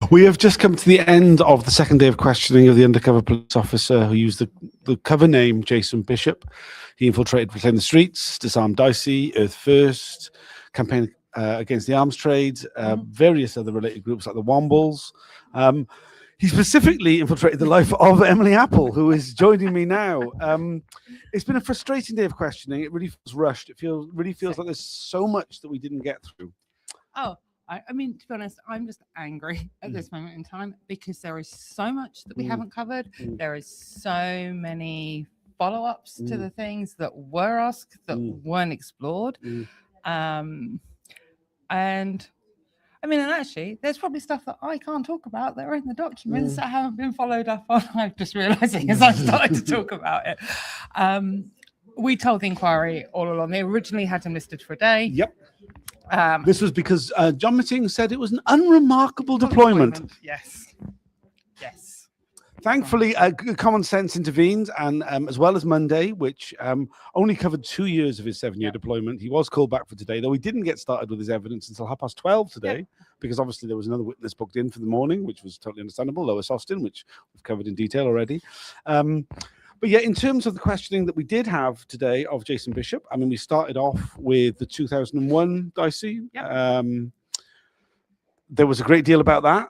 We have just come to the end of the second day of questioning of the undercover police officer who used the cover name Jason Bishop. He infiltrated Reclaim the Streets, disarmed Dicey, Earth First, campaign against the arms trade, various other related groups like the Wombles. He specifically infiltrated the life of Emily Apple, who is joining me now. It's been a frustrating day of questioning. It really feels rushed. It really feels like there's so much that we didn't get through. Oh, I mean, to be honest, I'm just angry at this moment in time because there is so much that we haven't covered. There is so many follow-ups to the things that were asked that weren't explored. And I mean, and actually, there's probably stuff that I can't talk about that are in the documents that haven't been followed up on. I'm just realizing as I've started to talk about it. We told the inquiry all along. They originally had him listed for a day. Yep. This was because John Mitting said it was an unremarkable deployment. Yes. Thankfully, Common Sense intervened, and as well as Monday, which only covered 2 years of his 7-year deployment. He was called back for today, though he didn't get started with his evidence until 12:30 today, because obviously there was another witness booked in for the morning, which was totally understandable, Lois Austin, which we've covered in detail already. But yeah, in terms of the questioning that we did have today of Jason Bishop, I mean, we started off with the 2001 Dicey. There was a great deal about that.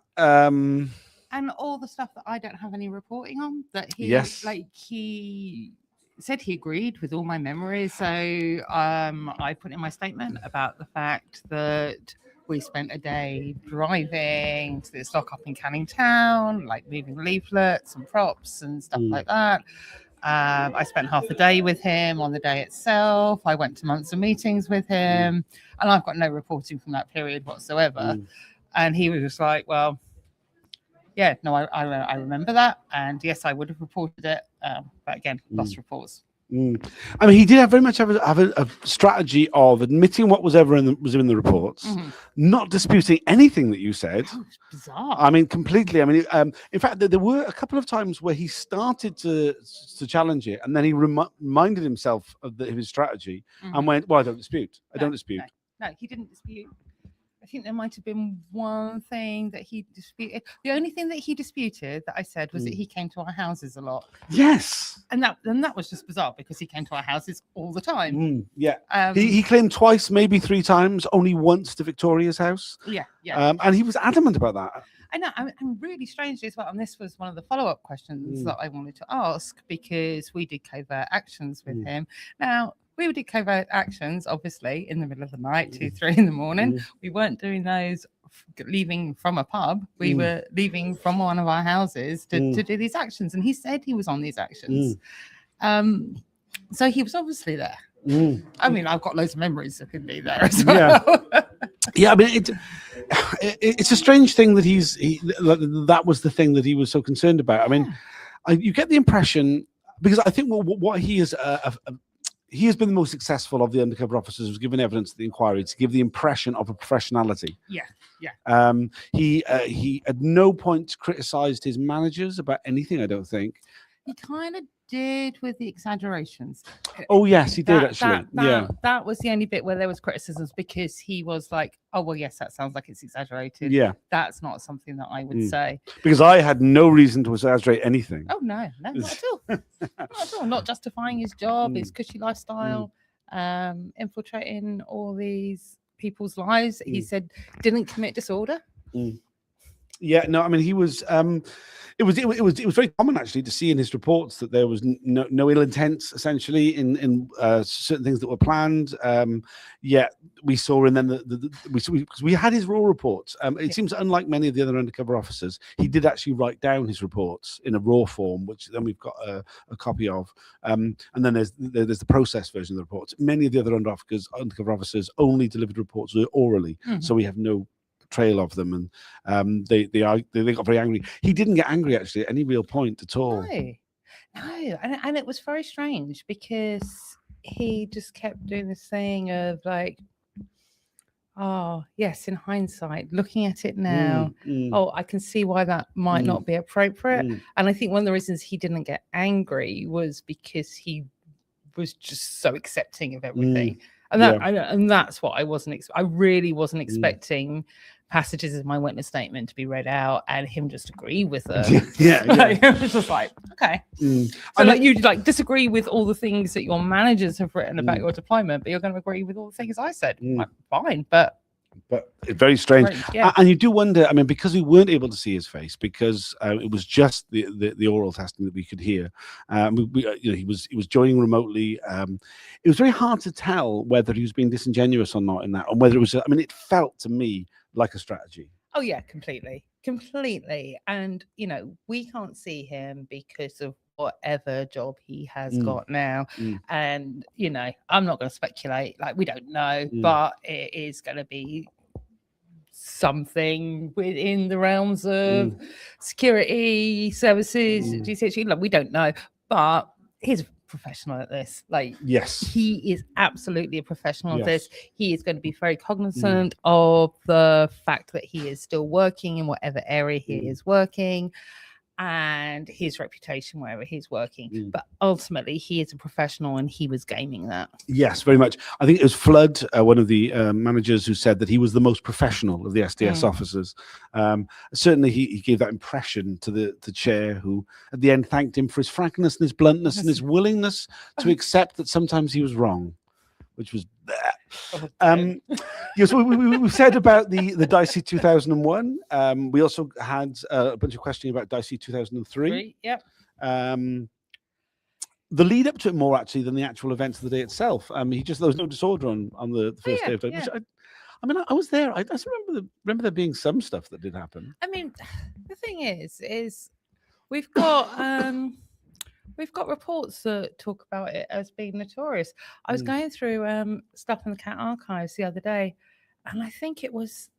And all the stuff that I don't have any reporting on, that he he said he agreed with all my memories. So I put in my statement about the fact that we spent a day driving to this lockup in Canning Town, like moving leaflets and props and stuff like that. I spent half the day with him on the day itself. I went to months of meetings with him, and I've got no reporting from that period whatsoever. And he was just like, well, yeah, no, I remember that, and yes, I would have reported it, but again, lost reports. I mean, he did very much have a strategy of admitting what was in the reports, not disputing anything that you said. Oh, it's bizarre. I mean, completely. I mean, in fact, there were a couple of times where he started to challenge it, and then he reminded himself of his strategy and went, "Well, I don't dispute. I don't dispute." No, he didn't dispute. I think there might have been one thing that he disputed. The only thing that he disputed that I said was that he came to our houses a lot. Yes. And that was just bizarre because he came to our houses all the time. He claimed twice, maybe 3 times, only once to Victoria's house. And he was adamant about that. I know, and really strangely as well. And this was one of the follow-up questions that I wanted to ask, because we did covert actions with him. Now, we did covert actions, obviously, in the middle of the night, 2, 3 in the morning. We weren't doing those leaving from a pub. We were leaving from one of our houses to do these actions. And he said he was on these actions. So he was obviously there. I mean, I've got loads of memories of him being there as well. I mean, it's a strange thing that that was the thing that he was so concerned about. I mean, you get the impression, because I think what he is he has been the most successful of the undercover officers who's given evidence at the inquiry to give the impression of a professionality. He at no point criticised his managers about anything, I don't think. He kind of did with the exaggerations. Oh, yes, he did actually. That was the only bit where there was criticisms, because he was like, oh, well, yes, that sounds like it's exaggerated. That's not something that I would say. Because I had no reason to exaggerate anything. Oh, no, not at all. Not at all. Not justifying his job, his cushy lifestyle, infiltrating all these people's lives. He said didn't commit disorder. No, I mean, he was. It was very common actually to see in his reports that there was no ill intent essentially in certain things that were planned. We saw, and then because we had his raw reports. It seems unlike many of the other undercover officers, he did actually write down his reports in a raw form, which then we've got a copy of. And then there's the process version of the reports. Many of the other undercover officers only delivered reports orally, so we have no trail of them, and they got very angry. He didn't get angry actually at any real point at all. No, and it was very strange, because he just kept doing this thing of like, oh yes, in hindsight, looking at it now, oh, I can see why that might not be appropriate. And I think one of the reasons he didn't get angry was because he was just so accepting of everything. And that's what I wasn't. I really wasn't expecting passages in my witness statement to be read out, and him just agree with them. Yeah. It was just like, okay. So like you like disagree with all the things that your managers have written about your deployment, but you're going to agree with all the things I said. Like, fine, but it's very strange. Yeah. And you do wonder, I mean, because we weren't able to see his face, because it was just the oral testing that we could hear. He was joining remotely. It was very hard to tell whether he was being disingenuous or not in that, and whether it was, I mean, it felt to me like a strategy. Oh yeah, completely. And we can't see him because of whatever job he has got now. And I'm not going to speculate, like we don't know, but it is going to be something within the realms of security services, GCHQ. Like we don't know, but he's a professional at this. Like, yes, he is absolutely a professional at this. He is going to be very cognizant of the fact that he is still working in whatever area he is working, and his reputation wherever he's working. But ultimately, he is a professional, and he was gaming that. Yes, very much. I think it was Flood, one of the managers, who said that he was the most professional of the SDS officers. Certainly, he gave that impression to the chair, who at the end thanked him for his frankness and his bluntness and his willingness to accept that sometimes he was wrong, which was yes, we said about the Dicey 2001. We also had a bunch of questions about Dicey 2003. Yep. The lead up to it more actually than the actual events of the day itself. There was no disorder on the first day of it. Yeah. I mean, I was there. I just remember there being some stuff that did happen. I mean, the thing is we've got reports that talk about it as being notorious. I was going through stuff in the CAT archives the other day, and I think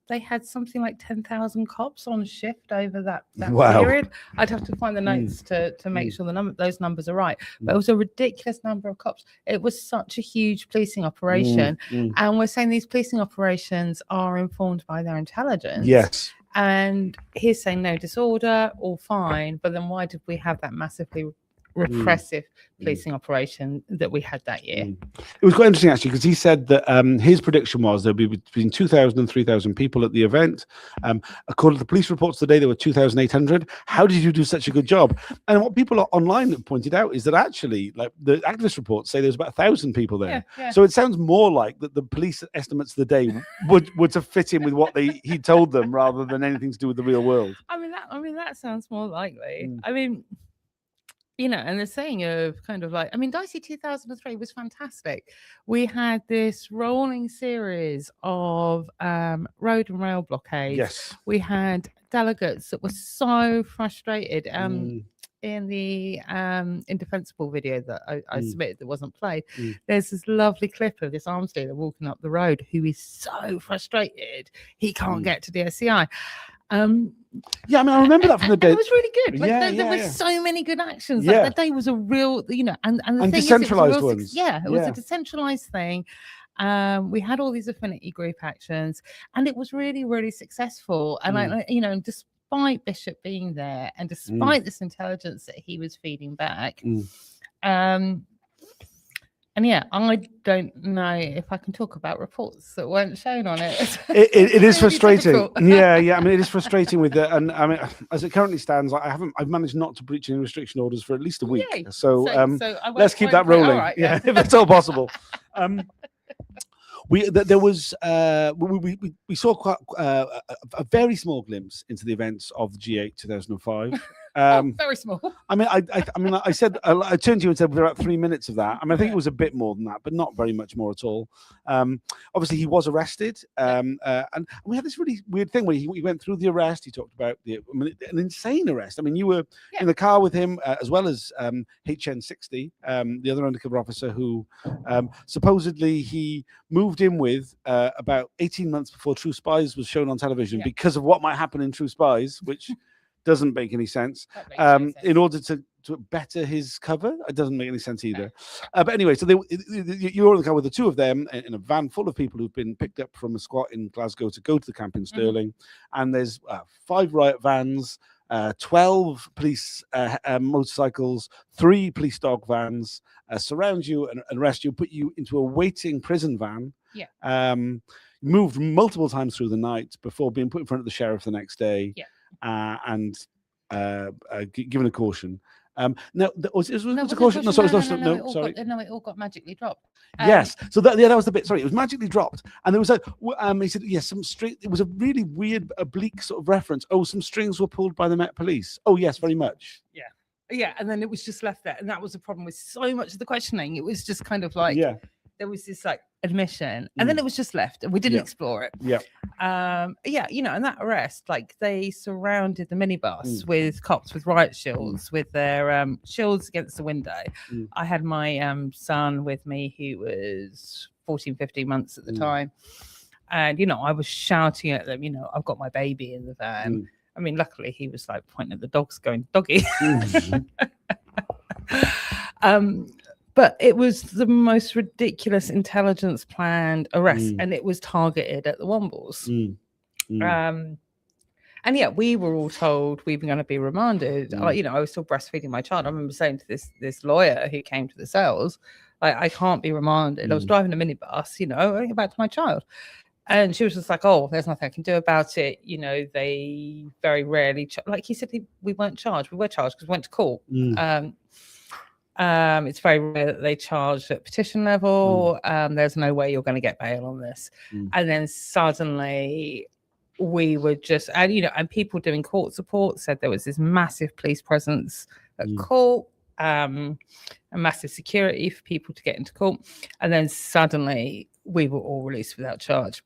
they had something like 10,000 cops on shift over that period. I'd have to find the notes to make sure those numbers are right. But it was a ridiculous number of cops. It was such a huge policing operation. And we're saying these policing operations are informed by their intelligence. Yes. And he's saying no disorder, all fine. But then why did we have that massively repressive policing operation that we had that year? It was quite interesting actually, because he said that his prediction was there'll be between 2,000 and 3,000 people at the event. According to the police reports today, there were 2,800. How did you do such a good job? And what people online have pointed out is that actually, like, the activist reports say there's about 1,000 people there. Yeah. So it sounds more like that the police estimates of the day would to fit in with what he told them, rather than anything to do with the real world. I mean that sounds more likely. I mean, and the saying of kind of like, I mean, Dicey 2003 was fantastic. We had this rolling series of road and rail blockades. Yes. We had delegates that were so frustrated. In the indefensible video that I submitted that wasn't played, there's this lovely clip of this arms dealer walking up the road who is so frustrated he can't get to the SCI. Yeah, I mean, I remember that from the day. It was really good. Like, there were so many good actions. Like, that day was a real, and the thing decentralized ones. It was a decentralized thing. We had all these affinity group actions, and it was really, really successful. And despite Bishop being there, and despite this intelligence that he was feeding back, and yeah, I don't know if I can talk about reports that weren't shown on it. It is frustrating. Yeah. I mean, it is frustrating with that. And I mean, as it currently stands, I've managed not to breach any restriction orders for at least a week. Yay. So let's keep that rolling. Right, if it's all possible. We saw quite a very small glimpse into the events of the G8 2005. Very small. I mean, I said, I turned to you and said there were about 3 minutes of that. I mean, I think it was a bit more than that, but not very much more at all. Obviously, he was arrested, and we had this really weird thing where he went through the arrest. He talked about an insane arrest. I mean, you were in the car with him, as well as HN60, the other undercover officer who supposedly he moved in with about 18 months before True Spies was shown on television because of what might happen in True Spies, which doesn't make any sense. In order to better his cover, it doesn't make any sense either. But anyway, so you were in the car with the two of them in a van full of people who've been picked up from a squat in Glasgow to go to the camp in Stirling, and there's 5 riot vans, 12 police motorcycles, 3 police dog vans surround you and arrest you, put you into a waiting prison van. moved multiple times through the night before being put in front of the sheriff the next day, and given a caution. Now, was a caution? No, sorry. It all got magically dropped. Yes. So that was the bit. Sorry, it was magically dropped, and there was he said, yes, some string. It was a really weird, oblique sort of reference. Oh, some strings were pulled by the Met Police. Oh, yes, very much. Yeah, and then it was just left there, and that was the problem with so much of the questioning. It was just kind of like there was this like admission, and then it was just left, and we didn't explore it. And that arrest, like they surrounded the minibus with cops with riot shields, with their shields against the window. I had my son with me, who was 14, 15 months at the time, and I was shouting at them, I've got my baby in the van. I mean, luckily he was like pointing at the dogs, going, "Doggy." But it was the most ridiculous intelligence planned arrest, and it was targeted at the Wombles. And yet we were all told we were going to be remanded. I was still breastfeeding my child. I remember saying to this lawyer who came to the cells, I can't be remanded. I was driving a minibus, going back to my child. And she was just like, "Oh, there's nothing I can do about it." They very rarely, like he said, we weren't charged. We were charged because we went to court. It's very rare that they charge at petition level. There's no way you're going to get bail on this. And then suddenly we were just, and people doing court support said there was this massive police presence at court, a massive security for people to get into court. And then suddenly we were all released without charge.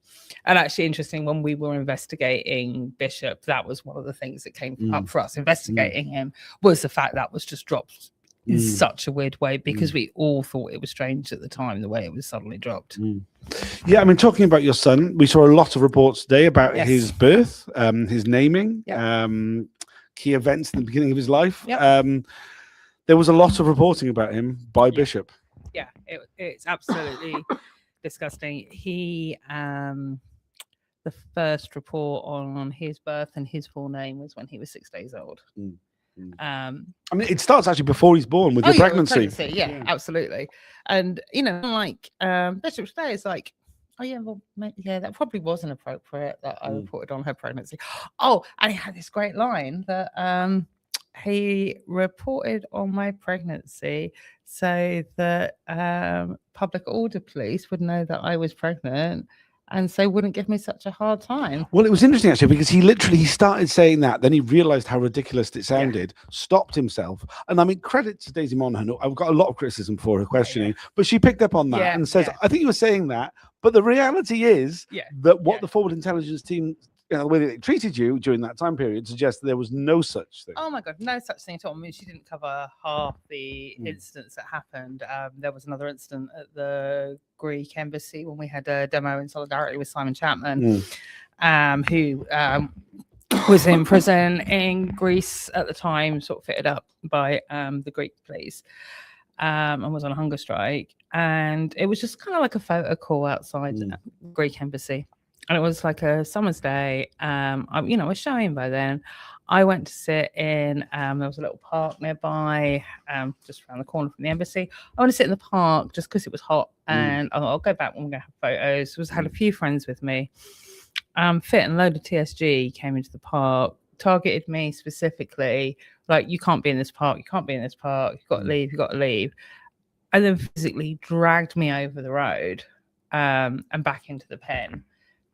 And actually, interesting, when we were investigating Bishop, that was one of the things that came up for us investigating him, was the fact that was just dropped in such a weird way, because we all thought it was strange at the time, the way it was suddenly dropped. Yeah, I mean, talking about your son, we saw a lot of reports today about his birth, his naming, key events in the beginning of his life. There was a lot of reporting about him by Bishop. Yeah, it's absolutely disgusting. He, the first report on his birth and his full name was when he was 6 days old. I mean, it starts actually before he's born with the pregnancy. Yeah, absolutely. And like Bishop today is like, "Oh yeah, well, that probably wasn't appropriate that I reported on her pregnancy." Oh, and he had this great line that he reported on my pregnancy so that public order police would know that I was pregnant, and so wouldn't give me such a hard time. Well, it was interesting actually, because he started saying that, then he realized how ridiculous it sounded, stopped himself. And I mean, credit to Daisy Monaghan. I've got a lot of criticism for her questioning, but she picked up on that and says, "I think you were saying that, but the reality is that what the forward intelligence team, the way they treated you during that time period, suggests that there was no such thing." Oh my God, no such thing at all. I mean, she didn't cover half the incidents that happened. There was another incident at the Greek embassy when we had a demo in solidarity with Simon Chapman, who was in prison in Greece at the time, sort of fitted up by the Greek police, and was on a hunger strike. And it was just kind of like a photo call outside the Greek embassy. And it was like a summer's day. I was showing by then. I went to sit in, there was a little park nearby, just around the corner from the embassy. I want to sit in the park just because it was hot. And I thought, I'll go back when we're going to have photos. I had a few friends with me. Fit and load of TSG came into the park, targeted me specifically. Like, "You can't be in this park. You can't be in this park. You've got to leave. You've got to leave." And then physically dragged me over the road and back into the pen.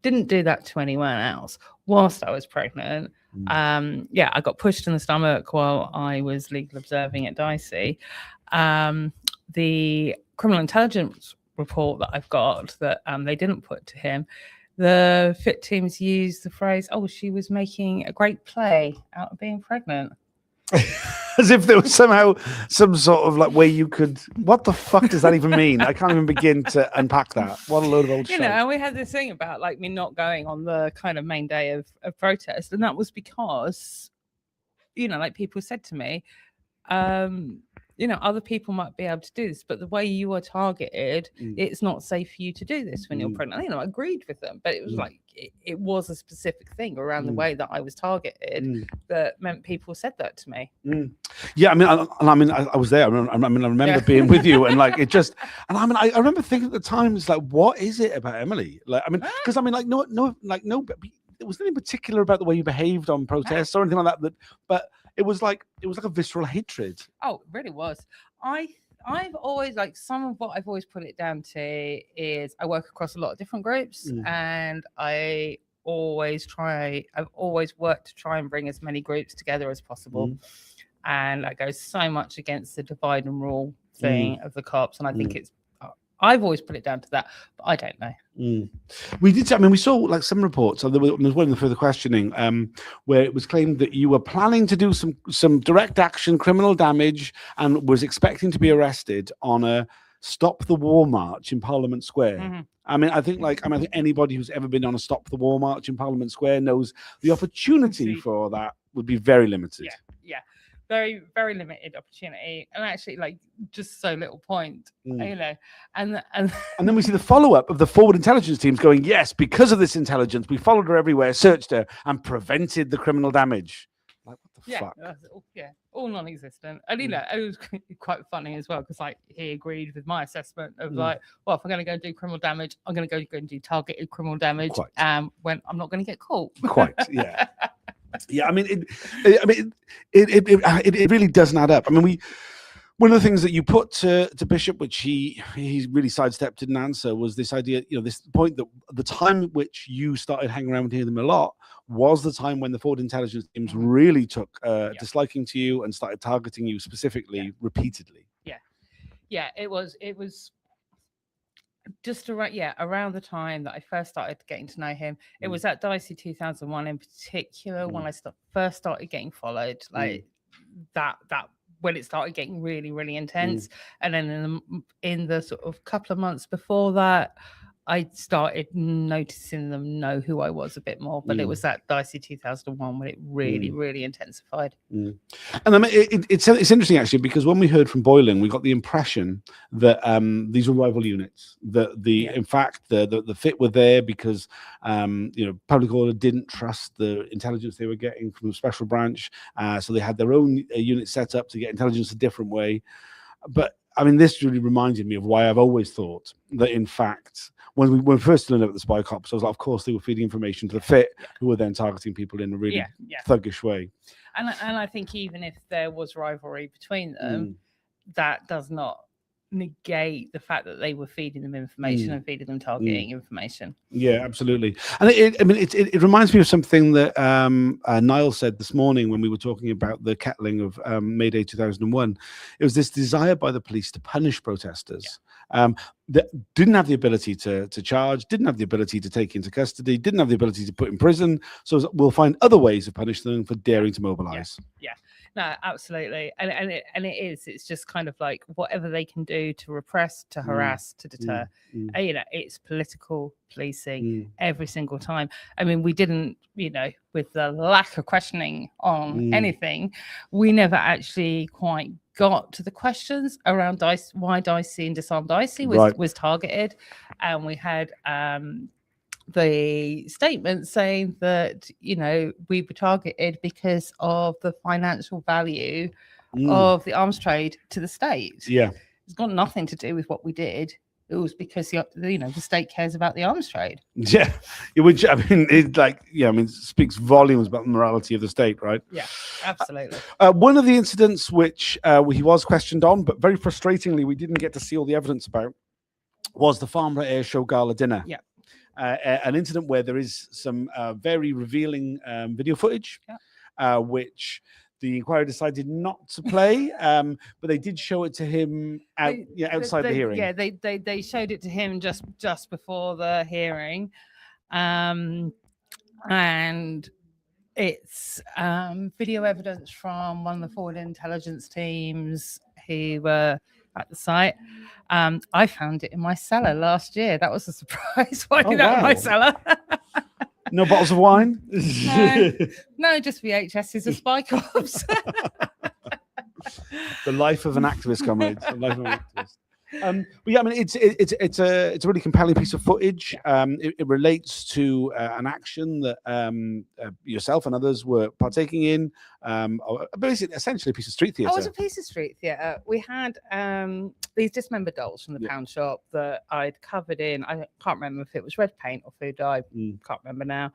Didn't do that to anyone else whilst I was pregnant. I got pushed in the stomach while I was legal observing at Dicey. The criminal intelligence report that I've got that they didn't put to him, the FIT teams used the phrase, "Oh, she was making a great play out of being pregnant." As if there was somehow some sort of like way you could. What the fuck does that even mean? I can't even begin to unpack that. What a load of old shit. We had this thing about like me not going on the kind of main day of protest, and that was because, like people said to me, other people might be able to do this, but the way you are targeted, it's not safe for you to do this when you're pregnant. I agreed with them, but it was like it was a specific thing around the way that I was targeted that meant people said that to me. Yeah, I was there. I remember being with you, and like it just, and I remember thinking at the time, it's like, what is it about Emily? Like, because no, it was nothing particular about the way you behaved on protests or anything like that. But it was like a visceral hatred. Oh, it really was. I've always, like, some of what I've always put it down to is I work across a lot of different groups, and I've always worked to try and bring as many groups together as possible. And that goes so much against the divide and rule thing of the cops. And I think I've always put it down to that, but I don't know. We did. We saw like some reports. So there was one in the further questioning where it was claimed that you were planning to do some direct action criminal damage and was expecting to be arrested on a Stop the War march in Parliament Square. I think anybody who's ever been on a Stop the War march in Parliament Square knows the opportunity for that would be very limited. Yeah. Very, very limited opportunity, and actually, like, just so little point, And then we see the follow-up of the forward intelligence teams going, yes, because of this intelligence, we followed her everywhere, searched her, and prevented the criminal damage. Like, what the fuck? All non-existent. And it was quite funny as well, because like he agreed with my assessment of like, well, if I'm going to go do criminal damage, I'm going to go and do targeted criminal damage, when I'm not going to get caught. Quite, yeah. Yeah, it really doesn't add up. One of the things that you put to Bishop, which he really sidestepped, didn't answer, was this idea, this point that the time at which you started hanging around with them a lot was the time when the forward intelligence teams really took disliking to you and started targeting you specifically repeatedly. Yeah, it was just around the time that I first started getting to know him. It was at Dicey 2001 in particular when I first started getting followed, like that when it started getting really, really intense. And then in the sort of couple of months before that, I started noticing them know who I was a bit more, but it was that Dicey 2001 when it really, really intensified. And it's interesting actually, because when we heard from Boylan, we got the impression that these were rival units. That in fact the fit were there because public order didn't trust the intelligence they were getting from the special branch, so they had their own unit set up to get intelligence a different way. But this really reminded me of why I've always thought that, in fact, when we first learned about the spy cops, I was like, of course, they were feeding information to the FIT, who were then targeting people in a really thuggish way. And I think even if there was rivalry between them, that does not negate the fact that they were feeding them information and feeding them targeting information. Yeah, absolutely. And it reminds me of something that Niall said this morning when we were talking about the kettling of May Day 2001. It was this desire by the police to punish protesters that didn't have the ability to charge, didn't have the ability to take into custody, didn't have the ability to put in prison. So we'll find other ways of punishing them for daring to mobilize. Yeah. No, absolutely. It's just kind of like whatever they can do to repress, to harass, to deter. It's political policing every single time. We didn't, with the lack of questioning on anything, we never actually quite got to the questions around why Dicey and Disarm Dicey was targeted. And we had the statement saying that we were targeted because of the financial value of the arms trade to the state. It's got nothing to do with what we did. It was because the state cares about the arms trade. Which it speaks volumes about the morality of the state, right? Yeah, absolutely. One of the incidents which he was questioned on, but very frustratingly we didn't get to see all the evidence about, was the Farnborough Air Show Gala dinner. An incident where there is some very revealing video footage, which the inquiry decided not to play, but they did show it to him outside the hearing. Yeah, they showed it to him just before the hearing, and it's video evidence from one of the forward intelligence teams who were at the site. I found it in my cellar last year. That was a surprise finding out in my cellar. No bottles of wine? No, just VHSs of Spy Cops. The life of an activist, comrades. The life of an activist. But yeah, I mean, it's a really compelling piece of footage. It relates to an action that yourself and others were partaking in. Basically, essentially, a piece of street theatre. Oh, it was a piece of street theatre. We had these dismembered dolls from the pound shop that I'd covered in. I can't remember if it was red paint or food dye. Can't remember now.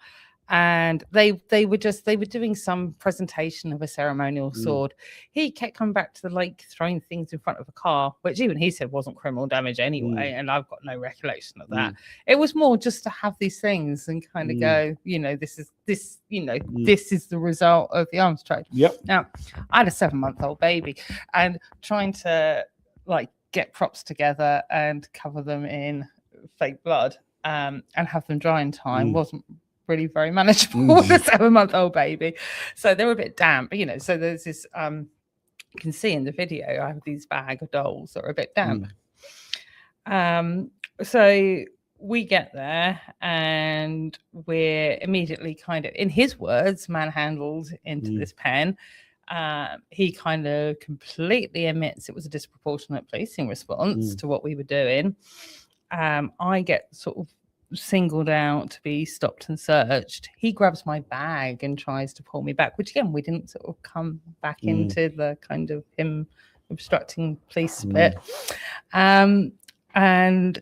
And they were doing some presentation of a ceremonial sword. He kept coming back to the lake, throwing things in front of a car, which even he said wasn't criminal damage anyway. And I've got no recollection of that. It was more just to have these things and kind of go, this is the result of the arms trade. Yep. Now, I had a 7-month-old baby, and trying to get props together and cover them in fake blood and have them dry in time wasn't really very manageable with a 7-month-old baby, so they were a bit damp, so there's this you can see in the video I have these bag of dolls that are a bit damp. So we get there and we're immediately kind of, in his words, manhandled into this pen. He kind of completely admits it was a disproportionate policing response to what we were doing. I get sort of singled out to be stopped and searched. He grabs my bag and tries to pull me back, which again, we didn't sort of come back into the kind of him obstructing police bit. And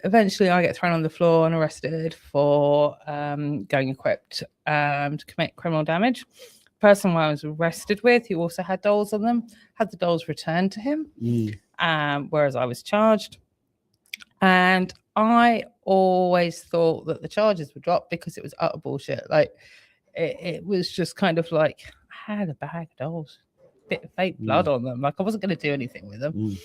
eventually I get thrown on the floor and arrested for going equipped to commit criminal damage. The person I was arrested with, who also had dolls on them, had the dolls returned to him, whereas I was charged. And I always thought that the charges were dropped because it was utter bullshit. It was just kind of like, I had a bag of dolls, bit of fake blood on them. I wasn't going to do anything with them.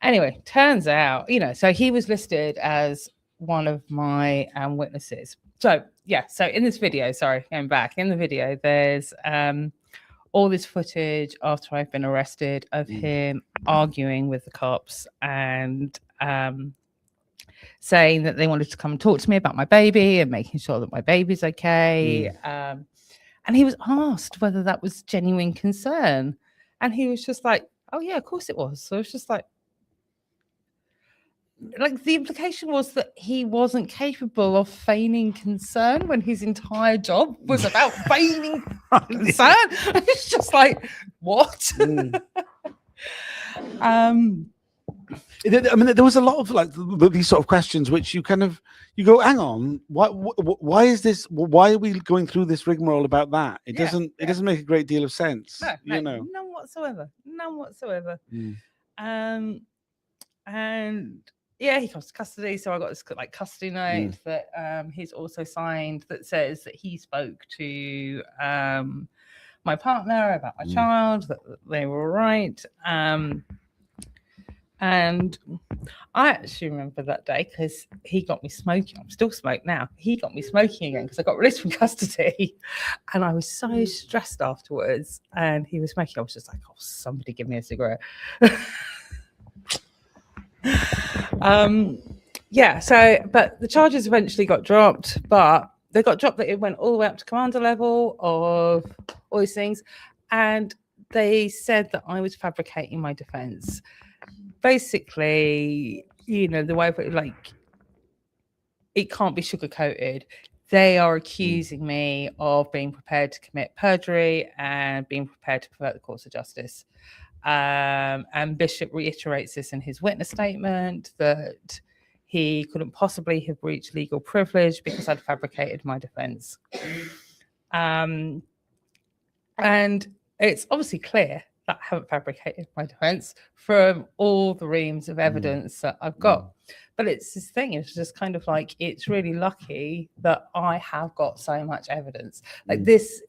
Anyway, turns out, so he was listed as one of my witnesses. So in this video, going back, in the video, there's all this footage after I've been arrested of him arguing with the cops and saying that they wanted to come and talk to me about my baby and making sure that my baby's okay. And he was asked whether that was genuine concern. And he was just like, oh, yeah, of course it was. So it's just like the implication was that he wasn't capable of feigning concern when his entire job was about feigning concern. It's just like, what? I mean, there was a lot of these sort of questions which you go, hang on, why is this? Why are we going through this rigmarole about that? It doesn't make a great deal of sense. No, none whatsoever. And he comes to custody, so I got this custody note that he's also signed that says that he spoke to my partner about my child, that they were all right. And I actually remember that day because he got me smoking. I'm still smoked now. He got me smoking again because I got released from custody. And I was so stressed afterwards. And he was smoking. I was just like, oh, somebody give me a cigarette. But the charges eventually got dropped. But they got dropped that it went all the way up to commander level of all these things. And they said that I was fabricating my defense. Basically, the way of it, it can't be sugar-coated. They are accusing me of being prepared to commit perjury and being prepared to pervert the course of justice. And Bishop reiterates this in his witness statement, that he couldn't possibly have breached legal privilege because I'd fabricated my defense. And it's obviously clear that I haven't fabricated my defense from all the reams of evidence that I've got. But it's this thing, it's just kind of like, it's really lucky that I have got so much evidence. This,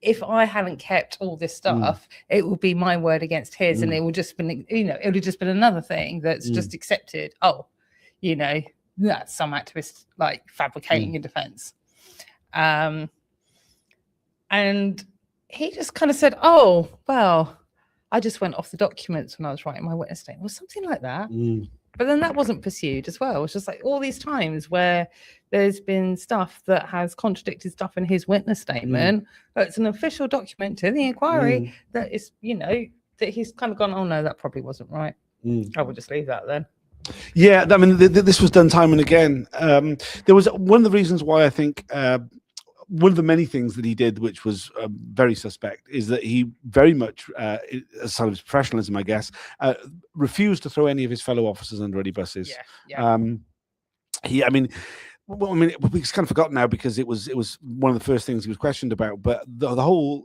if I hadn't kept all this stuff, it would be my word against his, and it would just been, it would have just been another thing that's just accepted. Oh, that's some activist fabricating a defense. And he just kind of said, oh, well, I just went off the documents when I was writing my witness statement, or something like that. But then that wasn't pursued as well. It's just all these times where there's been stuff that has contradicted stuff in his witness statement. But it's an official document to the inquiry that is, that he's kind of gone, oh no, that probably wasn't right. I will just leave that then. Yeah, I mean, this was done time and again. There was one of the reasons why I think one of the many things that he did, which was very suspect, is that he very much, as sort of his professionalism, I guess, refused to throw any of his fellow officers under any buses. I mean, we kind of forgot now because it was one of the first things he was questioned about. But the whole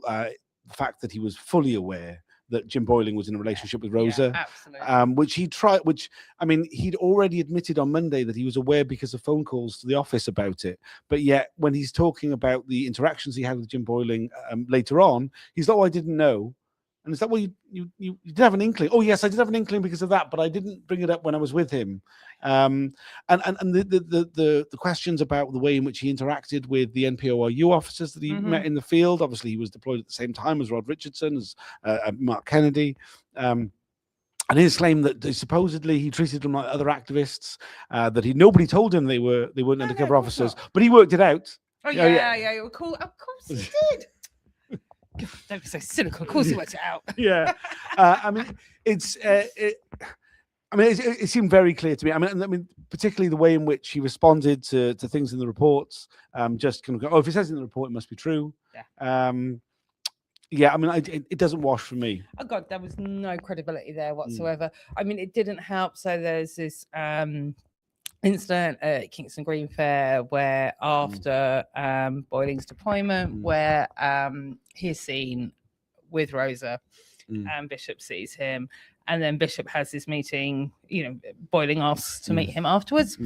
fact that he was fully aware that Jim Boyling was in a relationship with Rosa, which he tried, which, I mean, he'd already admitted on Monday that he was aware because of phone calls to the office about it. But yet, when he's talking about the interactions he had with Jim Boyling later on, he's like, oh, I didn't know. And is that, well, you did have an inkling? Oh, yes, I did have an inkling because of that, but I didn't bring it up when I was with him. And the questions about the way in which he interacted with the NPORU officers that he met in the field. Obviously, he was deployed at the same time as Rod Richardson, as Mark Kennedy. And his claim that supposedly he treated them like other activists, that nobody told him they weren't undercover officers, but he worked it out. Oh, yeah. Cool. Of course he did. Don't be so cynical. Of course he worked it out. Yeah. I mean, it seemed very clear to me. I mean, particularly the way in which he responded to things in the reports. Just kind of go, oh, if it says in the report, it must be true. Yeah. I mean, it doesn't wash for me. Oh God, there was no credibility there whatsoever. I mean, it didn't help. So there's this incident at Kingston Green Fair where after Boyling's deployment, where he's seen with Rosa and Bishop sees him, and then Bishop has his meeting, you know, Boyling asks to meet him afterwards.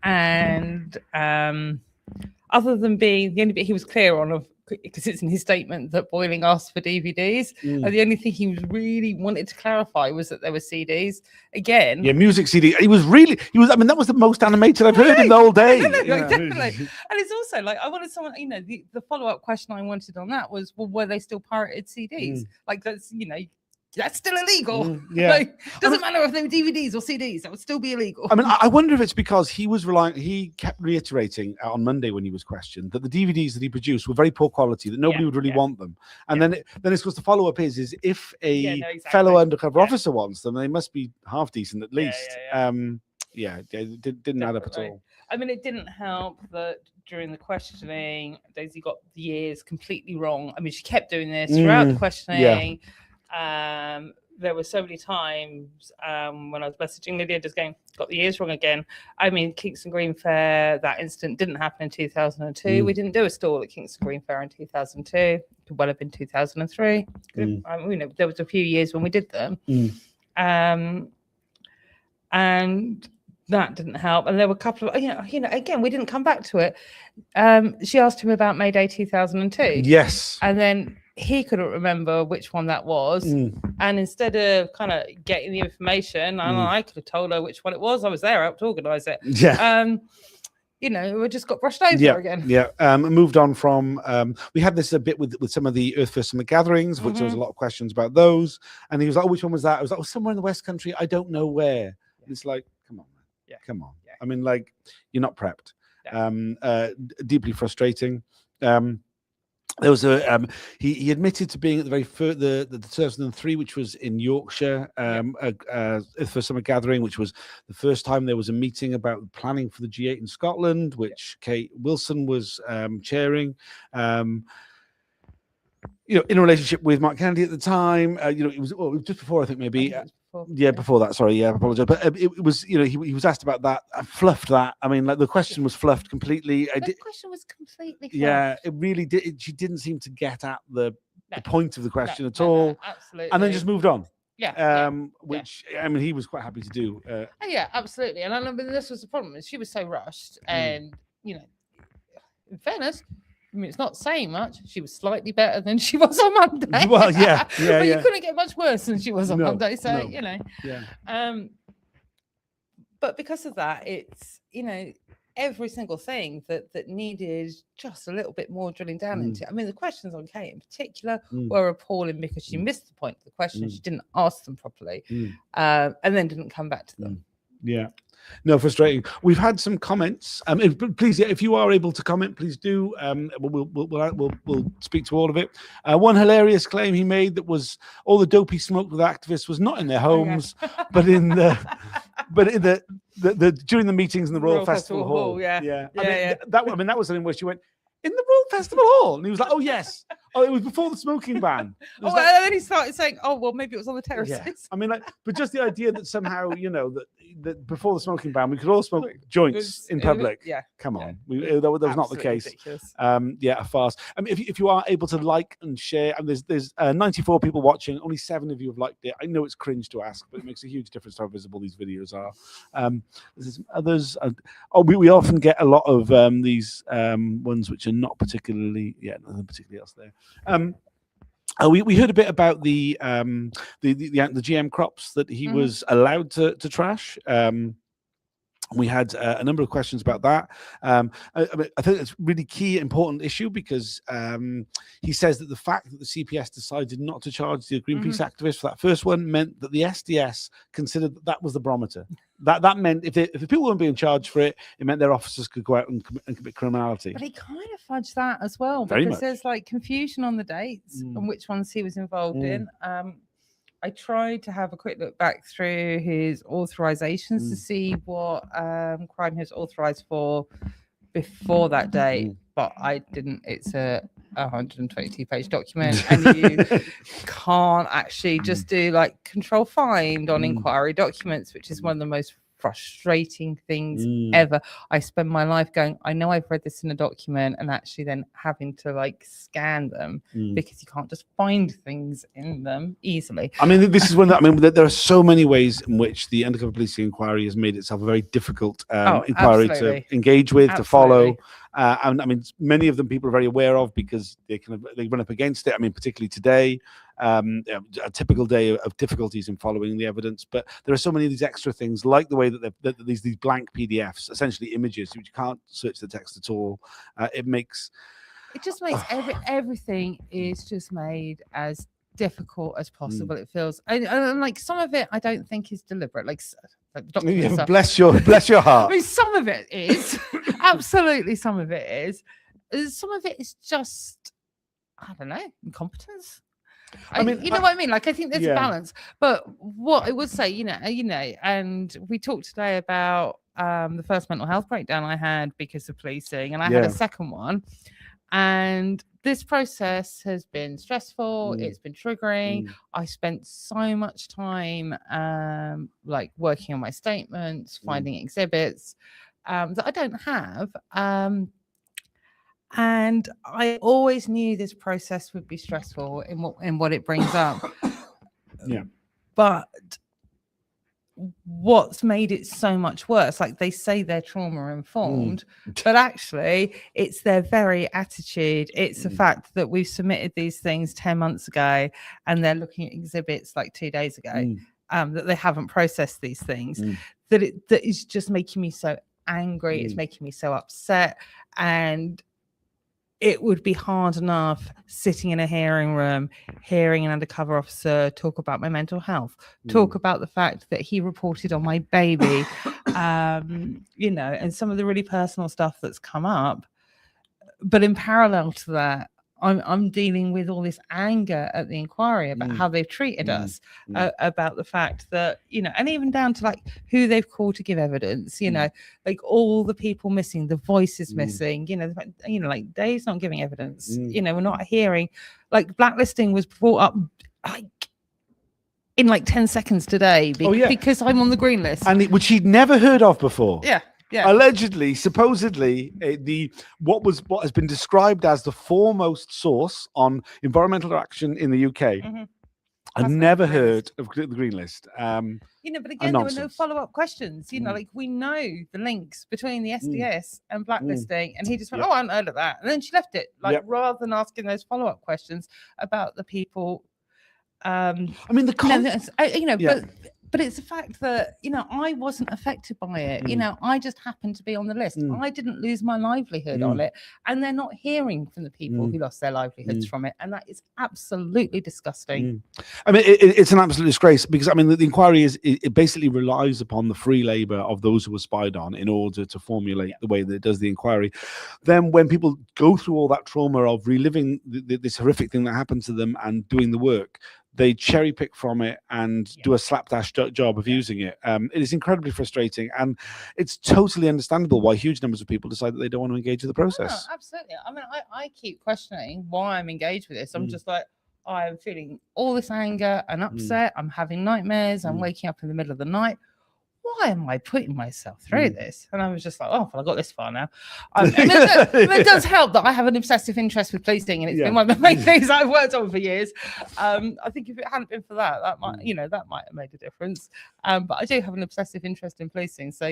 And other than being the only bit he was clear on, because it's in his statement that Boyling asked for DVDs, and the only thing he was really wanted to clarify was that there were CDs. Again, music CD. I mean, that was the most animated I've heard in the whole day. Definitely. And it's also like, I wanted someone, you know, the follow-up question I wanted on that was, well, were they still pirated CDs? Like, that's, you know, that's still illegal. Like, doesn't matter if they were DVDs or CDs, that would still be illegal. I mean, I wonder if it's because he kept reiterating on Monday when he was questioned that the DVDs that he produced were very poor quality, that nobody would really want them. And then it's because the follow-up is if a fellow undercover officer wants them, they must be half decent at least. It didn't add up at all. I mean, it didn't help that during the questioning, Daisy got the years completely wrong. I mean, she kept doing this throughout the questioning. There were so many times when I was messaging Lydia just going, got the years wrong again. I mean, Kingston Green Fair, that incident didn't happen in 2002. We didn't do a stall at Kingston Green Fair in 2002. It could well have been 2003. I mean, you know, there was a few years when we did them. And that didn't help. And there were a couple of, you know, again, we didn't come back to it. She asked him about May Day 2002. Yes. And then he couldn't remember which one that was. And instead of kind of getting the information, I could have told her which one it was. I was there, I helped organise it. You know, we just got brushed over again. Moved on from, we had this a bit with some of the Earth First Summer gatherings, which there was a lot of questions about those. And he was like, oh, which one was that? I was like, oh, somewhere in the West Country. I don't know where. And it's like, come on, man. Come on. I mean, like, you're not prepped. Deeply frustrating. There was he admitted to being at the very first, the 2003, which was in Yorkshire, for summer gathering, which was the first time there was a meeting about planning for the G8 in Scotland, which Kate Wilson was chairing. You know, in a relationship with Mark Kennedy at the time. You know, it was just before, I think maybe. Before that. Sorry, I apologize. But it was, you know, he was asked about that. I fluffed that. I mean, like the question was fluffed completely. The question was completely fluffed. Yeah, it really did. She didn't seem to get at the point of the question at all. Absolutely. And then just moved on. Which I mean, he was quite happy to do. Yeah, absolutely. And I mean, this was the problem. She was so rushed, and you know, in fairness, I mean, it's not saying much. She was slightly better than she was on Monday. Well, but you couldn't get much worse than she was on Monday. So, you know. But because of that, it's, you know, every single thing that needed just a little bit more drilling down into. I mean, the questions on Kate in particular were appalling because she missed the point of the question. She didn't ask them properly, and then didn't come back to them. Yeah. No, frustrating. We've had some comments. Please, if you are able to comment, please do. We'll speak to all of it. One hilarious claim he made that was all the dope he smoked with activists was not in their homes, but in the during the meetings in the Royal Festival Hall. Yeah. That was something where she went, in the Royal Festival Hall, and he was like, "Oh yes, oh it was before the smoking ban." And then he started saying, "Oh well, maybe it was on the terraces." Yeah. I mean, but just the idea that somehow, that before the smoking ban, we could all smoke joints in public. Yeah, come on, that was not the case. Ridiculous. A farce. I mean, if you are able to like and share, and there's 94 people watching, only 7 of you have liked it. I know it's cringe to ask, but it makes a huge difference to how visible these videos are. There's others. We often get a lot of these ones which are not particularly, nothing particularly else there. We heard a bit about the GM crops that he was allowed to trash. We had a number of questions about that. I think it's a really key, important issue because he says that the fact that the CPS decided not to charge the Greenpeace activists for that first one meant that the SDS considered that was the barometer. That meant if the people weren't being charged for it, it meant their officers could go out and commit criminality. But he kind of fudged that as well, Very because much. there's like confusion on the dates and which ones he was involved in. I tried to have a quick look back through his authorizations to see what crime he was authorized for before that date, but I didn't. It's a 122-page document, and you can't actually just do like control find on inquiry documents, which is one of the most frustrating things ever. I spend my life going, I know I've read this in a document, and actually then having to like scan them because you can't just find things in them easily. I mean, this is one that there are so many ways in which the undercover policing inquiry has made itself a very difficult inquiry to engage with, to follow. And I mean, many of them people are very aware of because they run up against it. I mean, particularly today, a typical day of difficulties in following the evidence. But there are so many of these extra things, like the way that these blank PDFs, essentially images, which you can't search the text at all. It just makes everything is just made as difficult as possible. It feels, and like some of it, I don't think is deliberate. Like bless your heart. I mean, some of it is absolutely. Some of it is. Some of it is just, I don't know, incompetence. I mean, you know what I mean? Like, I think there's a balance. But what I would say, and we talked today about the first mental health breakdown I had because of policing, and I had a second one. And this process has been stressful. It's been triggering. I spent so much time like working on my statements, finding exhibits that I don't have. And I always knew this process would be stressful in what it brings up. But what's made it so much worse, like they say they're trauma informed, but actually it's their very attitude. It's the fact that we've submitted these things 10 months ago and they're looking at exhibits like 2 days ago, that they haven't processed these things, that is just making me so angry. It's making me so upset. And it would be hard enough sitting in a hearing room, hearing an undercover officer talk about my mental health, talk about the fact that he reported on my baby, and some of the really personal stuff that's come up. But in parallel to that, I'm dealing with all this anger at the inquiry about how they've treated us, about the fact that, and even down to like who they've called to give evidence, like all the people missing, the voices missing, like Dave's not giving evidence, we're not hearing, like blacklisting was brought up like in like 10 seconds today because I'm on the green list. And which he'd never heard of before. Yeah. Allegedly, supposedly, what has been described as the foremost source on environmental action in the UK. I've never heard of the Green List. But again, there were no follow-up questions. Like we know the links between the SDS and blacklisting, and he just went, "Oh, I hadn't heard of that," and then she left it. Rather than asking those follow-up questions about the people. I mean, but But it's the fact that, I wasn't affected by it. I just happened to be on the list. I didn't lose my livelihood on it. And they're not hearing from the people who lost their livelihoods from it. And that is absolutely disgusting. I mean, it's an absolute disgrace because, I mean, the inquiry it basically relies upon the free labor of those who were spied on in order to formulate the way that it does the inquiry. Then when people go through all that trauma of reliving this horrific thing that happened to them and doing the work, they cherry pick from it and do a slapdash job of using it. It is incredibly frustrating, and it's totally understandable why huge numbers of people decide that they don't want to engage with the process. Oh, absolutely. I mean, I keep questioning why I'm engaged with this. I'm just like, I'm feeling all this anger and upset. I'm having nightmares. I'm waking up in the middle of the night. Why am I putting myself through this? And I was just like, well, I got this far now. It does help that I have an obsessive interest with policing, and it's been one of the main things I've worked on for years. I think if it hadn't been for that, that might have made a difference. But I do have an obsessive interest in policing, so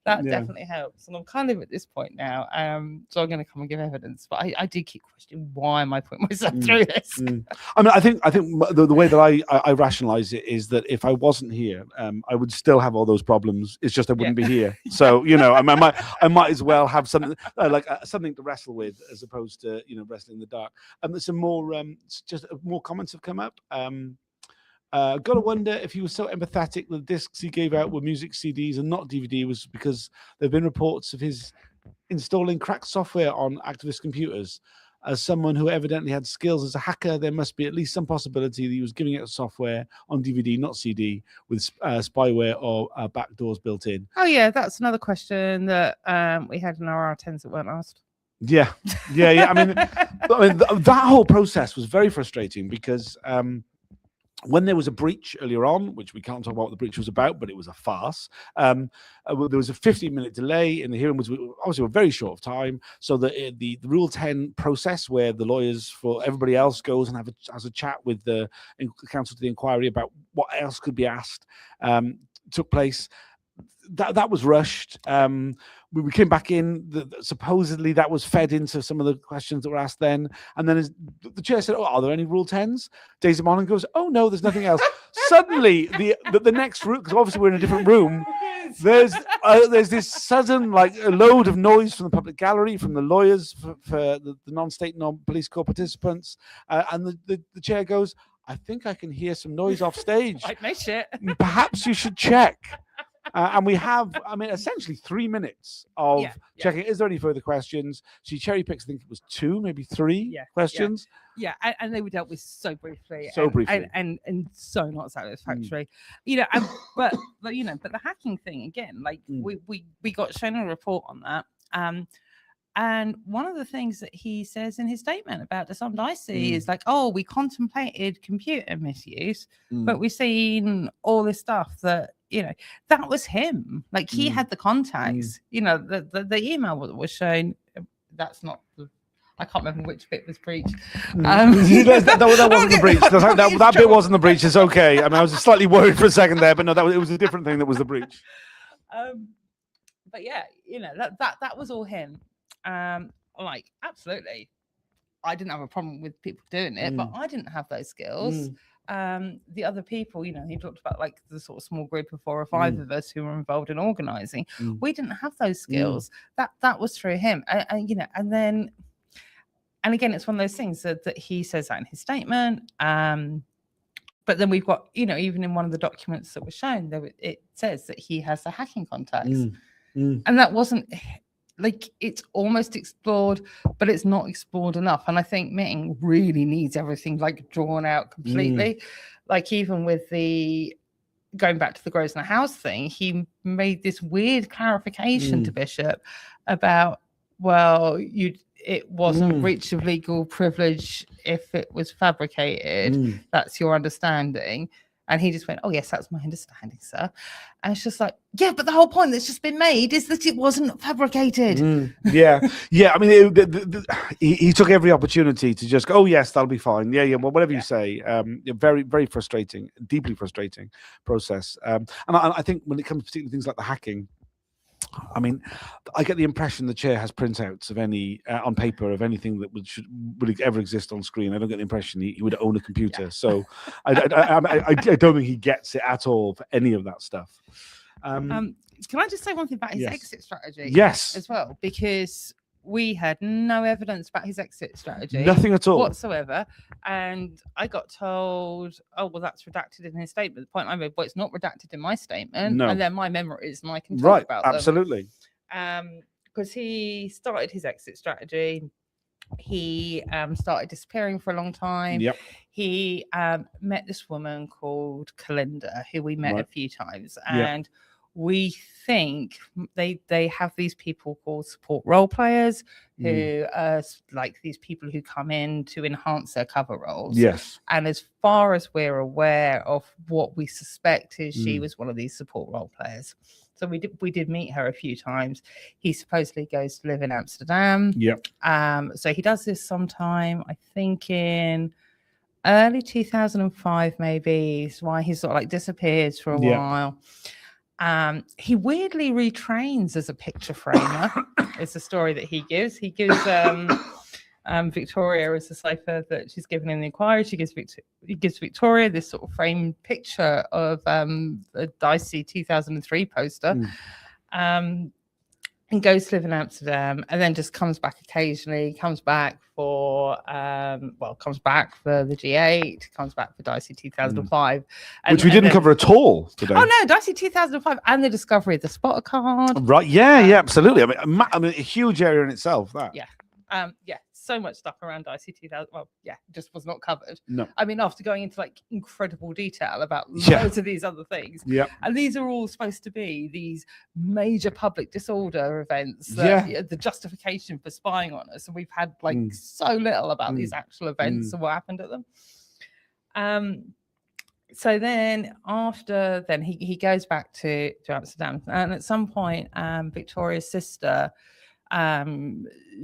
that definitely helps. And I'm kind of at this point now, so I'm going to come and give evidence. But I do keep questioning, why am I putting myself through this? I mean, I think the way that I rationalize it is that if I wasn't here, I would still have all those problems. It's just I wouldn't be here. So I might as well have something something to wrestle with as opposed to wrestling in the dark. There's some more just more comments have come up. Gotta wonder if he was so empathetic that the discs he gave out were music CDs and not DVD was because there have been reports of his installing cracked software on activist computers. As someone who evidently had skills as a hacker, there must be at least some possibility that he was giving out software on DVD, not CD, with spyware or backdoors built in. Oh, yeah, that's another question that we had in our R10s that weren't asked. Yeah. I mean, that whole process was very frustrating because when there was a breach earlier on, which we can't talk about what the breach was about, but it was a farce. There was a 15-minute delay, and the hearing was obviously a very short time. So the Rule 10 process, where the lawyers for everybody else goes and has a chat with the counsel to the inquiry about what else could be asked, took place. That was rushed. We came back in. Supposedly that was fed into some of the questions that were asked then. And then the chair said, "Oh, are there any Rule 10s?" Daisy Monaghan goes, "Oh no, there's nothing else." Suddenly, the next room, because obviously we're in a different room. There's this sudden a load of noise from the public gallery, from the lawyers for the non-state, non-police corps participants, and the chair goes, "I think I can hear some noise off stage. Like no shit. Perhaps you should check." And we have, essentially 3 minutes of checking. Is there any further questions? She cherry picks, I think it was 2, maybe 3 questions. Yeah, and they were dealt with so briefly. And so not satisfactory. But the hacking thing again, we got shown a report on that. And one of the things that he says in his statement about Dasam Dicey is we contemplated computer misuse, but we've seen all this stuff that, that was him. He had the contacts, the email that was shown. That's not I can't remember which bit was breached. That wasn't the breach. That bit wasn't the breach. It's okay. I was slightly worried for a second there, but no, it was a different thing that was the breach. But yeah, that was all him. Absolutely, I didn't have a problem with people doing it, but I didn't have those skills. The other people, he talked about the sort of small group of 4 or 5 of us who were involved in organizing. We didn't have those skills. That was through him, and again, it's one of those things that he says that in his statement. But then we've got, even in one of the documents that was shown, it says that he has the hacking contacts, and that wasn't. It's almost explored, but it's not explored enough. And I think Ming really needs everything drawn out completely. Even with the going back to the Grosvenor House thing, he made this weird clarification to Bishop about, it wasn't breach of legal privilege if it was fabricated. That's your understanding. And he just went, "Oh, yes, that's my understanding, sir." And it's just but the whole point that's just been made is that it wasn't fabricated. Yeah. He took every opportunity to just go, "Oh, yes, that'll be fine. Yeah, well, whatever you say." Very, very frustrating, deeply frustrating process. And I think when it comes to particularly things like the hacking, I mean, I get the impression the chair has printouts of any on paper of anything that would ever exist on screen. I don't get the impression he would own a computer. So I don't think he gets it at all for any of that stuff. Can I just say one thing about his exit strategy? Yes. As well, because we had no evidence about his exit strategy. Nothing at all. Whatsoever. And I got told, oh, well, that's redacted in his statement. The point I made, well, it's not redacted in my statement. No. And then my memories, and I can talk about them. Absolutely. Because he started his exit strategy. He started disappearing for a long time. Yep. He met this woman called Kalinda, who we met a few times. And we think they have these people called support role players who are like these people who come in to enhance their cover roles. Yes. And as far as we're aware of what we suspect is she was one of these support role players. So we did meet her a few times. He supposedly goes to live in Amsterdam. Yep. So he does this sometime, I think in early 2005, maybe. Is why he sort of like disappears for a while. He weirdly retrains as a picture framer. It's a story that he gives. He gives Victoria as a cipher that she's given in the inquiry. He gives Victoria this sort of framed picture of a dicey 2003 poster. And goes to live in Amsterdam, and then just comes back occasionally. Comes back for the G8. Comes back for Dicey 2005, which we didn't cover at all today. Oh no, Dicey 2005 and the discovery of the spotter card. Right? Yeah, absolutely. I mean, a huge area in itself. That. Yeah. So much stuff around Dicey 2000. Well, just was not covered. No. I mean, after going into like incredible detail about loads of these other things. Yeah. And these are all supposed to be these major public disorder events. That, the justification for spying on us. And we've had like so little about these actual events and what happened at them. So then he goes back to Amsterdam. And at some point, Victoria's sister,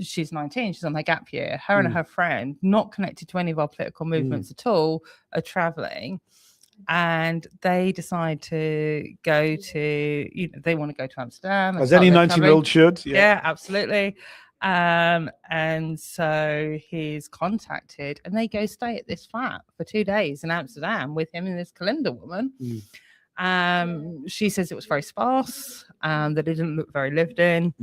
she's 19, she's on her gap year. Her and her friend, not connected to any of our political movements at all, are traveling, and they decide to go to, they want to go to Amsterdam, as any 19-year-old should. Yeah, absolutely. And so he's contacted, and they go stay at this flat for 2 days in Amsterdam with him and this Kalinda woman. She says it was very sparse, that it didn't look very lived in.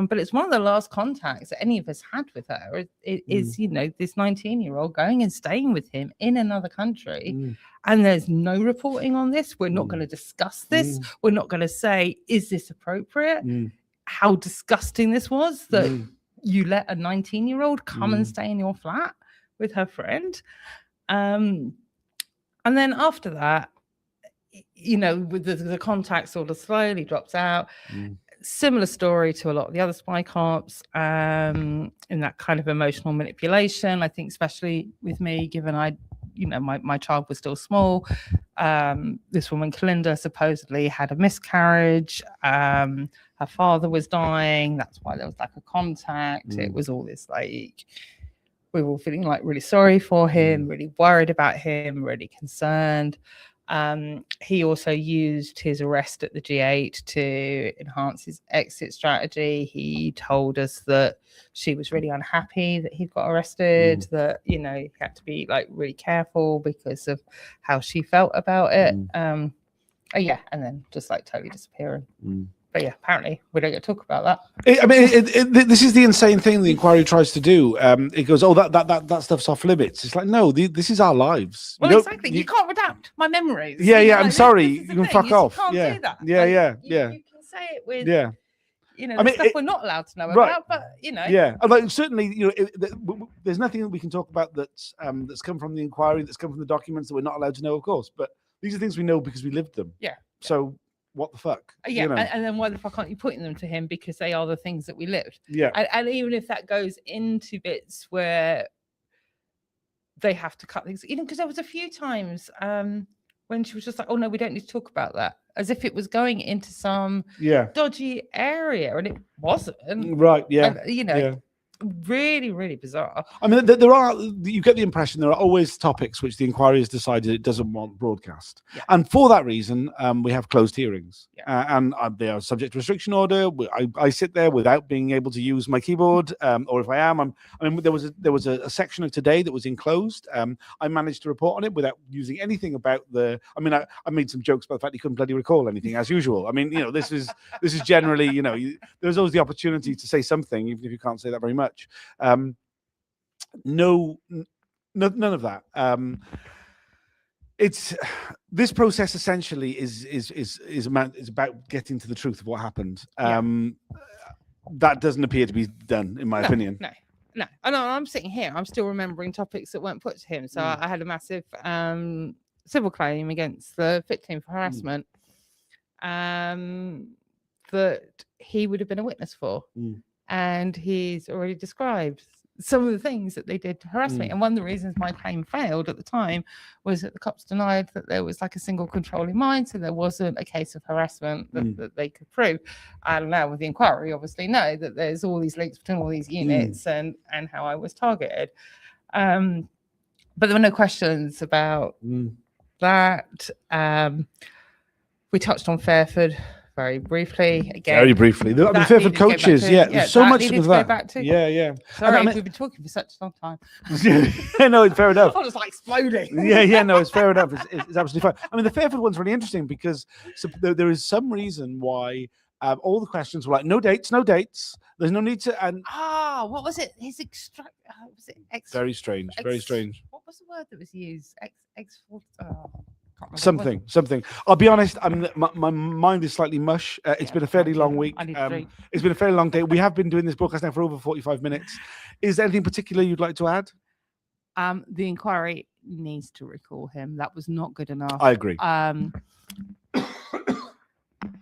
But it's one of the last contacts that any of us had with her. It is, this 19-year-old going and staying with him in another country. And there's no reporting on this. We're not going to discuss this. We're not going to say, is this appropriate? How disgusting this was that you let a 19-year-old come and stay in your flat with her friend. And then after that, with the contact sort of slowly drops out. Similar story to a lot of the other spy cops, in that kind of emotional manipulation. I think especially with me, given my child was still small. This woman, Kalinda, supposedly had a miscarriage. Her father was dying. That's why there was like a contact. It was all this like, we were all feeling like really sorry for him, really worried about him, really concerned. He also used his arrest at the G8 to enhance his exit strategy. He told us that she was really unhappy that he got arrested, that, he had to be like really careful because of how she felt about it. And then just like totally disappearing. But yeah, apparently we don't get to talk about that. This is the insane thing the inquiry tries to do. It goes, oh, that stuff's off limits. It's like, no, this is our lives. Well, exactly. You can't redact my memories. Yeah. I'm sorry. You can fuck off. You can't do that. Yeah. You can say it with. Stuff we're not allowed to know about, but Yeah, like certainly, there's nothing that we can talk about that's come from the inquiry, that's come from the documents that we're not allowed to know, of course. But these are things we know because we lived them. Yeah. So. What the fuck? And then why the fuck aren't you putting them to him? Because they are the things that we lived. Yeah. And even if that goes into bits where they have to cut things, because there was a few times when she was just like, oh no, we don't need to talk about that, as if it was going into some dodgy area, and it wasn't. Right. Yeah. really, really bizarre. I mean, you get the impression there are always topics which the inquiry has decided it doesn't want broadcast. Yeah. And for that reason, we have closed hearings. Yeah. And they are subject to restriction order. I sit there without being able to use my keyboard, or if I am, there was a section of today that was enclosed. I managed to report on it without using anything about I made some jokes about the fact he couldn't bloody recall anything as usual. I mean, this is generally, there's always the opportunity to say something, even if you can't say that very much. None of that. It's this process essentially is about getting to the truth of what happened. That doesn't appear to be done, in my opinion. No. I'm sitting here. I'm still remembering topics that weren't put to him. So I had a massive civil claim against the victim for harassment that he would have been a witness for. And he's already described some of the things that they did to harass me. And one of the reasons my claim failed at the time was that the cops denied that there was like a single controlling mind. So there wasn't a case of harassment that they could prove. And now with the inquiry, obviously know that there's all these links between all these units and how I was targeted. But there were no questions about that. We touched on Fairford very briefly. Again, very briefly. The Fairford coaches, there's so much of that. Yeah. Sorry, we've been talking for such a long time. No, it's fair enough. I was like exploding. No, it's fair enough. It's absolutely fine. I mean, the Fairford one's really interesting because there is some reason why all the questions were like, no dates. There's no need to. And what was it? His extract. Was it very strange. Very strange. What was the word that was used? Something. I'll be honest. My mind is slightly mush. It's been a fairly long week. It's been a fairly long day. We have been doing this broadcast now for over 45 minutes. Is there anything particular you'd like to add? The inquiry needs to recall him. That was not good enough. I agree.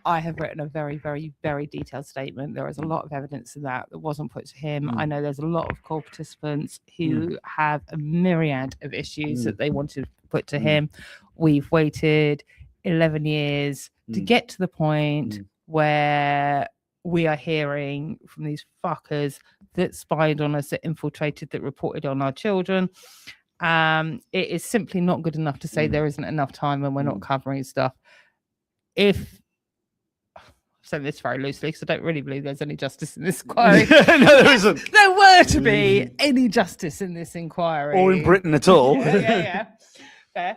I have written a very, very, very detailed statement. There is a lot of evidence of that wasn't put to him. I know there's a lot of call participants who have a myriad of issues that they wanted to put to him. We've waited 11 years to get to the point where we are hearing from these fuckers that spied on us, that infiltrated, that reported on our children. It is simply not good enough to say there isn't enough time when we're not covering stuff. Saying this very loosely because I don't really believe there's any justice in this inquiry. No, there isn't. There were to be any justice in this inquiry, or in Britain at all. Yeah. Fair.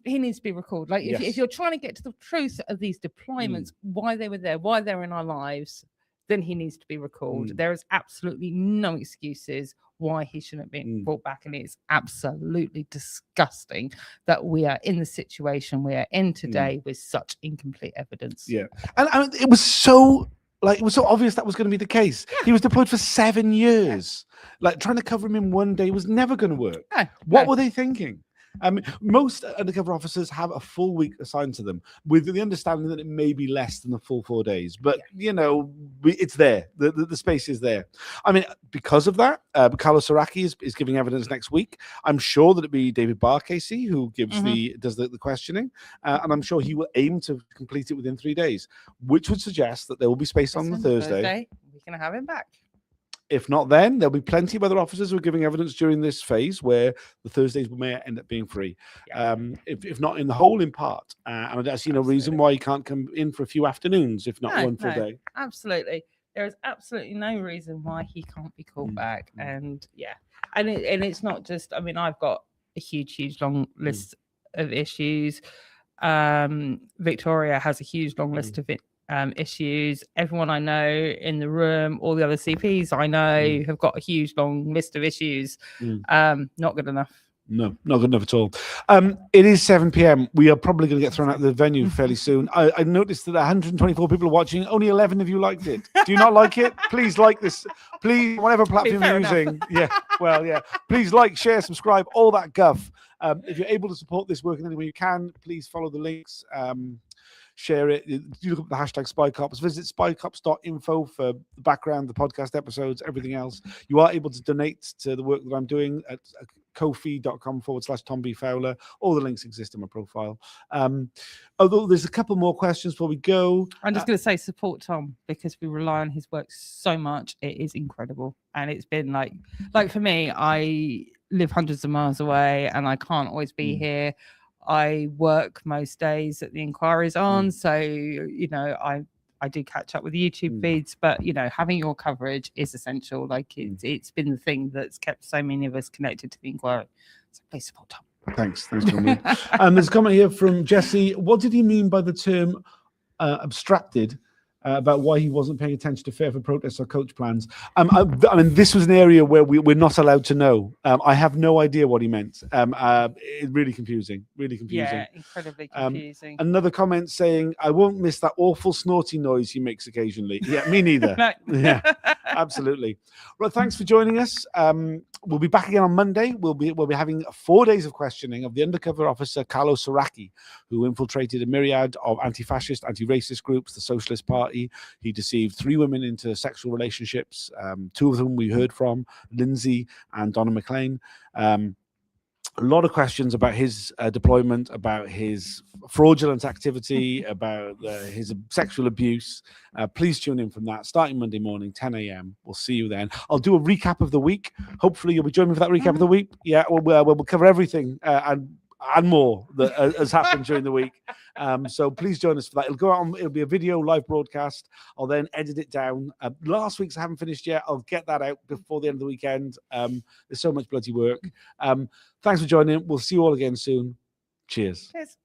He needs to be recalled. Like if you're trying to get to the truth of these deployments, why they were there, why they're in our lives, then he needs to be recalled. There is absolutely no excuses why he shouldn't be brought back, and it's absolutely disgusting that we are in the situation we are in today with such incomplete evidence. And it was so obvious that was going to be the case. He was deployed for 7 years. Like trying to cover him in one day was never going to work. What were they thinking? Most undercover officers have a full week assigned to them with the understanding that it may be less than the full 4 days, but it's there. The space is there. I mean, because of that, Carlos Saraki is giving evidence next week. I'm sure that it'll be David Barr, Casey, who gives does the questioning, and I'm sure he will aim to complete it within 3 days, which would suggest that there will be space on the Thursday. We can have him back. If not, then there'll be plenty of other officers who are giving evidence during this phase where the Thursdays may end up being free. If not in the whole, in part. And I don't see no reason why you can't come in for a few afternoons, if not one full day. Absolutely. There is absolutely no reason why he can't be called back. And and it's not just, I mean, I've got a huge, long list of issues. Victoria has a huge, long list of issues. Everyone I know in the room, all the other CPs I know have got a huge long list of issues. Not good enough. No, not good enough at all. It is 7 p.m. We are probably going to get thrown out of the venue fairly soon. I noticed that 124 people are watching. Only 11 of you liked it. Do you not like it? Please like this. Please, whatever platform you're using. Please like, share, subscribe, all that guff. If you're able to support this work in any way you can, please follow the links. Share it. You look up the hashtag SpyCops. Visit spycops.info for the background, the podcast episodes, everything else. You are able to donate to the work that I'm doing at kofi.com/Tom B. Fowler. All the links exist in my profile. Although there's a couple more questions before we go. I'm just going to say support Tom, because we rely on his work so much. It is incredible. And it's been like for me, I live hundreds of miles away and I can't always be here. I work most days that the inquiry's on. So, you know, I do catch up with the YouTube feeds, but, you know, having your coverage is essential. Like it's been the thing that's kept so many of us connected to the inquiry. So please support Tom. Thanks, Tommy. There's a comment here from Jesse. What did he mean by the term abstracted? About why he wasn't paying attention to fair for protests or coach plans. I mean, this was an area where we're not allowed to know. I have no idea what he meant. It's really confusing. Yeah, incredibly confusing. Another comment saying, I won't miss that awful snorty noise he makes occasionally. Yeah, me neither. Yeah, absolutely. Well, thanks for joining us. We'll be back again on Monday. We'll be having 4 days of questioning of the undercover officer Carlo Soracchi, who infiltrated a myriad of anti-fascist, anti-racist groups, the Socialist Party. He deceived 3 women into sexual relationships. 2 of them we heard from, Lindsay and Donna McLean. A lot of questions about his deployment, about his fraudulent activity, about his sexual abuse. Please tune in from that, starting Monday morning, 10 a.m. We'll see you then. I'll do a recap of the week. Hopefully you'll be joining me for that recap of the week. Yeah, we'll cover everything and more that has happened during the week. So please join us for that. It'll go out on, it'll be a video live broadcast. I'll then edit it down. Last week's I haven't finished yet. I'll get that out before the end of the weekend. There's so much bloody work. Thanks for joining. We'll see you all again soon. Cheers. Cheers.